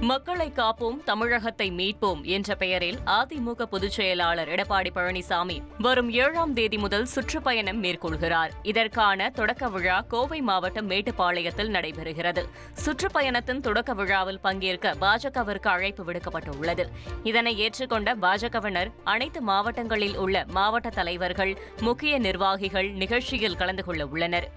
மக்களை காப்போம், தமிழகத்தை மீட்போம் என்ற பெயரில் அதிமுக பொதுச் செயலாளர் எடப்பாடி பழனிசாமி வரும் 7ஆம் தேதி முதல் சுற்றுப்பயணம் மேற்கொள்கிறார். இதற்கான தொடக்க விழா கோவை மாவட்டம் மேட்டுப்பாளையத்தில் நடைபெறுகிறது. சுற்றுப்பயணத்தின் தொடக்க விழாவில் பங்கேற்க பாஜகவிற்கு அழைப்பு விடுக்கப்பட்டுள்ளது. இதனை ஏற்றுக்கொண்ட பாஜகவினர் அனைத்து மாவட்டங்களில் உள்ள மாவட்ட தலைவர்கள், முக்கிய நிர்வாகிகள் நிகழ்ச்சியில் கலந்து கொள்ள உள்ளனர்.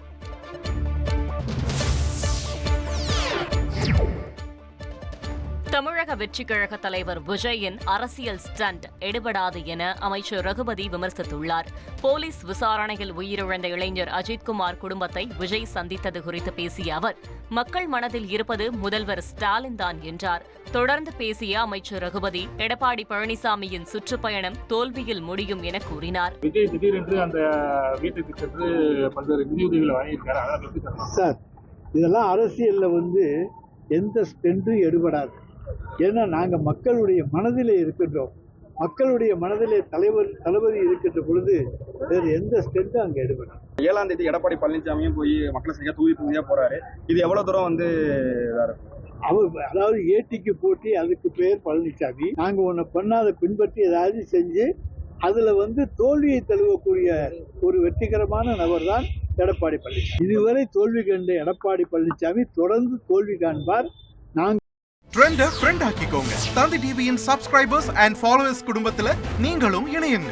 தமிழக வெற்றிக் கழக தலைவர் விஜயின் அரசியல் ஸ்டண்ட் எடுபடாது என அமைச்சர் ரகுபதி விமர்சித்துள்ளார். போலீஸ் விசாரணையில் உயிரிழந்த இளைஞர் அஜித்குமார் குடும்பத்தை விஜய் சந்தித்தது குறித்து பேசிய அவர், மக்கள் மனதில் இருப்பது முதல்வர் ஸ்டாலின் தான் என்றார். தொடர்ந்து பேசிய அமைச்சர் ரகுபதி, எடப்பாடி பழனிசாமியின் சுற்றுப்பயணம் தோல்வியில் முடியும் என கூறினார். விஜய் திடீரென்று அந்த வீட்டுக்கு சென்று பல்வேறு நிதியுதவிகளை வாங்கியிருக்காரு. சார், இதெல்லாம் அரசியல்ல எந்த ஸ்டெண்டும் எடுபடாது. ஏன்னா நாங்க மக்களுடைய மனதிலே இருக்கின்றோம். மக்களுடைய மனதிலே தளபதி இருக்கின்ற பொழுது வேறு எந்த ஸ்டெண்டும் அங்க எடுபடாது. 7ஆம் தேதி எடப்பாடி பழனிசாமியும் போய் மக்களை செய்ய தூவியா போறாரு. இது எவ்வளவு தூரம் அவர் அதாவது ஏட்டிக்கு போட்டி, அதுக்கு பேர் பழனிசாமி. நாங்க ஒண்ணு பண்ணாத பின்பற்றி ஏதாவது செஞ்சு அதுல தோல்வியை தழுவக்கூடிய ஒரு வெற்றிகரமான நபர் தான் எடப்பாடி பழனிசாமி. இதுவரை தோல்வி கண்ட எடப்பாடி பழனிசாமி தொடர்ந்து தோல்வி காண்பார். ட்ரெண்ட ஃப்ரெண்ட் ஆக்கிக்கோங்க. தந்தி டிவியின் சப்ஸ்கிரைபர்ஸ் அண்ட் ஃபாலோவர்ஸ் குடும்பத்துல நீங்களும் இணையுங்க.